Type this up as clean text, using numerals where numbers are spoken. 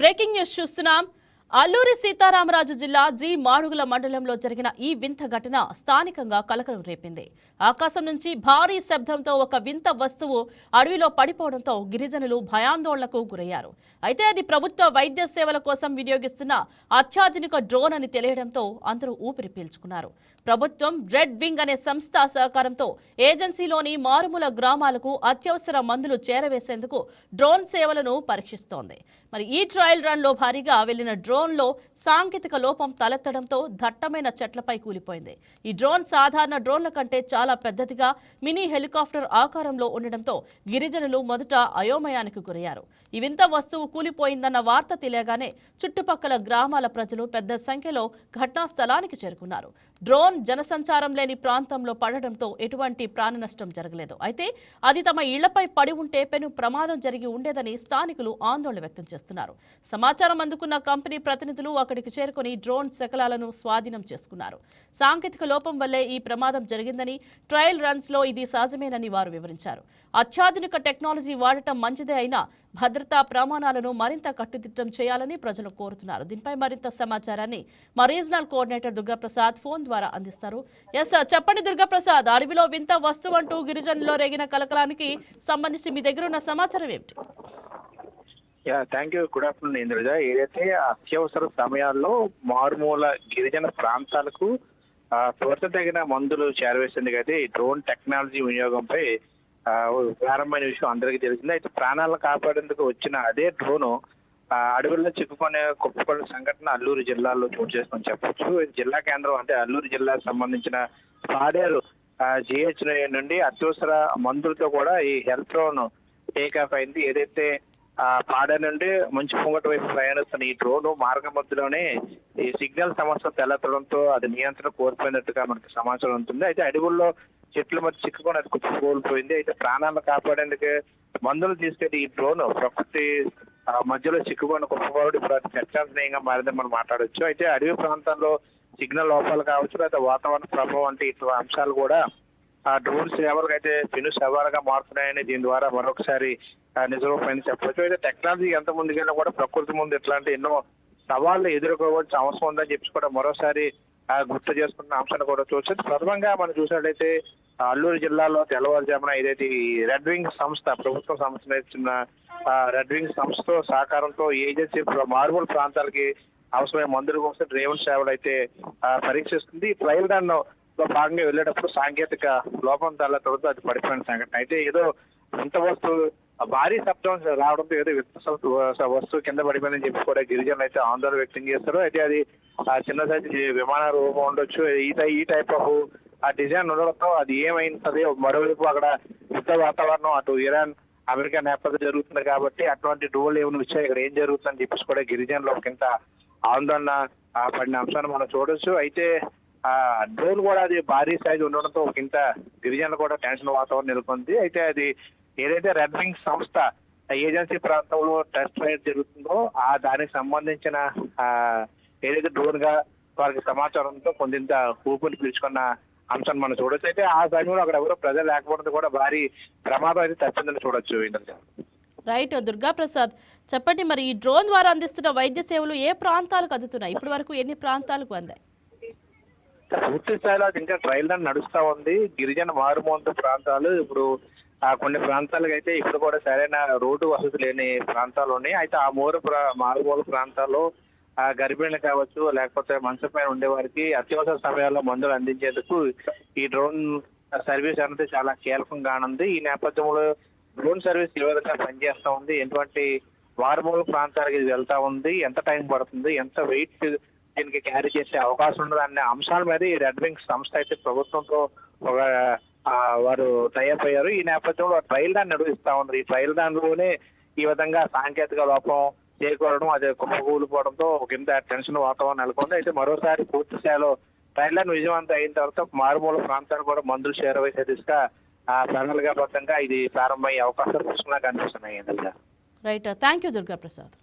Breaking news చూస్తున్నాం. అల్లూరి సీతారామరాజు జిల్లా G Madugula మండలంలో జరిగిన ఈ వింత ఘటన స్థానికంగా కలకలం రేపింది. ఆకాశం నుంచి భారీ శబ్దంతో ఒక వింత వస్తువు అడవిలో పడిపోవడంతో గిరిజనులు భయాందోళనకు గురయ్యారు. అయితే అది ప్రభుత్వ వైద్య సేవల కోసం వినియోగిస్తున్న అత్యాధునిక డ్రోన్ అని తెలియడంతో అందరూ ఊపిరి పీల్చుకున్నారు. ప్రభుత్వం రెడ్ వింగ్ అనే సంస్థ సహకారంతో ఏజెన్సీలోని మారుమూల గ్రామాలకు అత్యవసర మందులు చేరవేసేందుకు డ్రోన్ సేవలను పరీక్షిస్తోంది. మరి ఈ ట్రయల్ రన్ లో భారీగా వెళ్లిన డ్రోన్ లో సాంకేతిక లోపం తలెత్తడంతో దట్టమైన చెట్లపై కూలిపోయింది. ఈ డ్రోన్ సాధారణ డ్రోన్ల కంటే చాలా పెద్దదిగా మినీ హెలికాప్టర్ ఆకారంలో ఉండడంతో గిరిజనులు మొదట అయోమయానికి గురయ్యారు. ఈ వింత వస్తువు కూలిపోయిందన్న వార్త తెలియగానే చుట్టుపక్కల గ్రామాల ప్రజలు పెద్ద సంఖ్యలో ఘటనా స్థలానికి చేరుకున్నారు. డ్రోన్ జనసంచారం లేని ప్రాంతంలో పడడంతో ఎటువంటి ప్రాణ నష్టం జరగలేదు. అయితే అది తమ ఇళ్లపై పడి ఉంటే పెను ప్రమాదం జరిగి ఉండేదని స్థానికులు ఆందోళన వ్యక్తం చేస్తున్నారు. సమాచారం అందుకున్న కంపెనీ ప్రతినిధులు అక్కడికి చేరుకుని డ్రోన్ శకలాలను స్వాధీనం చేసుకున్నారు. సాంకేతిక లోపం వల్లే ఈ ప్రమాదం జరిగిందని, ట్రయల్ రన్స్ లో ఇది సహజమేనని వారు వివరించారు. అత్యాధునిక టెక్నాలజీ వాడటం మంచిదే అయినా భద్రతా ప్రమాణాలను మరింత కట్టుదిట్టం చేయాలని ప్రజలు కోరుతున్నారు. దీనిపై మరింత సమాచారాన్ని మా రీజనల్ కోఆర్డినేటర్ దుర్గాప్రసాద్ ఫోన్ ద్వారా అందిస్తారు. చెప్పండి దుర్గాప్రసాద్, అడవిలో వింత వస్తువు అంటూ గిరిజనుల్లో రేగిన కలకలానికి సంబంధించి మీ దగ్గర ఉన్న సమాచారం ఏమిటి? Thank you. Good afternoon Indraja. ఏదైతే అత్యవసర సమయాల్లో మారుమూల గిరిజన ప్రాంతాలకు తగిన మందులు చేరవేసేందుకు అయితే ఈ డ్రోన్ టెక్నాలజీ వినియోగంపై ప్రారంభమైన విషయం అందరికీ తెలిసింది. అయితే ప్రాణాలను కాపాడేందుకు వచ్చిన అదే డ్రోను అడవుల్లో చిక్కుకునే కుప్పకొండ సంఘటన అల్లూరు జిల్లాలో చోటు చేసుకొని చెప్పొచ్చు. జిల్లా కేంద్రం అంటే అల్లూరు జిల్లాకు సంబంధించిన పాడేరు జిహెచ్ నుండి అత్యవసర మందులతో కూడా ఈ హెల్త్ డ్రోన్ టేక్ ఆఫ్ అయింది. ఏదైతే పాడేరు నుండి మంచు పొంగట వైపు ప్రయాణిస్తున్న ఈ డ్రోన్ మార్గ మధ్యలోనే ఈ సిగ్నల్ సమస్య తెల్లతడంతో అది నియంత్రణ కోల్పోయినట్టుగా మనకు సమాచారం ఉంటుంది. అయితే అడవుల్లో చెట్ల మధ్య చిక్కుకొని అది కోల్పోయింది. అయితే ప్రాణాలను కాపాడేందుకు మందులు తీసుకెళ్లి ఈ డ్రోన్ ప్రకృతి మధ్యలో చిక్కుకొని కుప్పకూడి చర్చాంశనీయంగా మారిందని మనం మాట్లాడొచ్చు. అయితే అడవి ప్రాంతాల్లో సిగ్నల్ లోపాలు కావచ్చు, లేదా వాతావరణ ప్రభావం వంటి ఇటువంటి అంశాలు కూడా ఆ డ్రోన్ సేవలకు అయితే పెను సవాలుగా మారుతున్నాయని దీని ద్వారా మరొకసారి నిజరూపమైంది చెప్పవచ్చు. అయితే టెక్నాలజీ ఎంత ముందుకెళ్ళినా కూడా ప్రకృతి ముందు ఇట్లాంటి ఎన్నో సవాళ్లు ఎదుర్కోవాల్సిన అవసరం ఉందని చెప్పి కూడా మరోసారి గుర్తు చేసుకున్న అంశాన్ని కూడా చూడొచ్చు. ప్రథమంగా మనం చూసినట్లయితే అల్లూరు జిల్లాలో తెల్లవారుజామున ఏదైతే ఈ రెడ్ వింగ్ సంస్థ ప్రభుత్వం సంస్థ రెడ్ వింగ్ సంస్థతో సహకారంతో ఏజెన్సీ మారుమూల ప్రాంతాలకి అవసరమైన మందుల కోసం డ్రోన్ సేవలు అయితే పరీక్షిస్తుంది. ట్రయల్ రన్ లో భాగంగా వెళ్ళేటప్పుడు సాంకేతిక లోపం తలెత్తడంతో అది పడిపోయిన సంఘటన. అయితే ఏదో వింత వస్తువు భారీ శబ్దం రావడంతో ఏదో వస్తువు కింద పడిపోయిందని చెప్పి కూడా గిరిజనులు అయితే ఆందోళన వ్యక్తం చేస్తారు. అయితే అది చిన్న సైజు విమాన రూపం ఉండొచ్చు. ఈ టైప్ ఆఫ్ ఆ డిజైన్ ఉండడంతో అది ఏమైంది, మరోవైపు అక్కడ యుద్ధ వాతావరణం, అటు ఇరాన్ అమెరికా నేపథ్యం జరుగుతుంది కాబట్టి అటువంటి డ్రోన్లు ఏమైనా వచ్చాయి, ఇక్కడ ఏం జరుగుతుందని చెప్పేసి కూడా గిరిజనులు ఒకంత ఆందోళన పడిన అంశాన్ని మనం చూడొచ్చు. అయితే డ్రోన్ కూడా అది భారీ సైజు ఉండడంతో ఒకంత గిరిజనులు కూడా టెన్షన్ వాతావరణం నెలకొంది. అయితే అది ఏదైతే రెడ్ వింగ్ సంస్థ ఏజెన్సీ ప్రాంతంలో టెస్ట్ రైడ్ జరుగుతుందో దానికి సంబంధించిన ఏదైతే డ్రోన్ గా వారికి సమాచారంతో కొంత ఊపిరి పీల్చుకున్న అంశాన్ని మనం చూడొచ్చు. అయితే ఆ సమయంలో అక్కడ ఎవరో ప్రజలు లేకపోవడంతో కూడా భారీ ప్రమాదం అయితే తప్పిందని చూడొచ్చు. రైట్ దుర్గాప్రసాద్, చెప్పండి, మరి ఈ డ్రోన్ ద్వారా అందిస్తున్న వైద్య సేవలు ఏ ప్రాంతాలకు అందుతున్నాయి? ఇప్పటి వరకు ఎన్ని ప్రాంతాలకు అందాయి? పూర్తి స్థాయిలో అది ఇంకా ట్రయల్ రన్ నడుస్తా ఉంది. గిరిజన మారుమూల ప్రాంతాలు ఇప్పుడు కొన్ని ప్రాంతాలకు అయితే ఇప్పుడు కూడా సరైన రోడ్డు వసతి లేని ప్రాంతాలు ఉన్నాయి. అయితే ఆ మారుమూల ప్రాంతాల్లో గర్భిణీలు కావచ్చు, లేకపోతే మంచం పైన ఉండే వారికి అత్యవసర సమయాల్లో మందులు అందించేందుకు ఈ డ్రోన్ సర్వీస్ అనేది చాలా కీలకంగా ఉంది. ఈ నేపథ్యంలో డ్రోన్ సర్వీస్ ఏ విధంగా పనిచేస్తా ఉంది, ఎటువంటి మారుమూల ప్రాంతాలకు ఇది వెళ్తా ఉంది, ఎంత టైం పడుతుంది, ఎంత వెయిట్ దీనికి క్యారీ చేసే అవకాశం ఉండదు అనే అంశాల మీద ఈ రెడ్ వింగ్ సంస్థ అయితే ప్రభుత్వంతో వారు టైఅప్ అయ్యారు. ఈ నేపథ్యంలో ట్రయల్ రన్ నిర్వహిస్తా ఉంది. ఈ ట్రయల్ రన్ లోనే ఈ విధంగా సాంకేతిక లోపం చేకూరడం, అది కుప్పకూలిపోవడంతో కింద టెన్షన్ వాతావరణం నెలకొంది. అయితే మరోసారి పూర్తి స్థాయిలో ట్రయల్ రన్ విజయవంతం అయిన తర్వాత మారుమూల ప్రాంతాలు కూడా మందులు చేరవేసే దిశగా ప్రణాళికాబద్ధంగా ఇది ప్రారంభమయ్యే అవకాశాలు కనిపిస్తున్నాయి. Right, thank you Durgaprasad.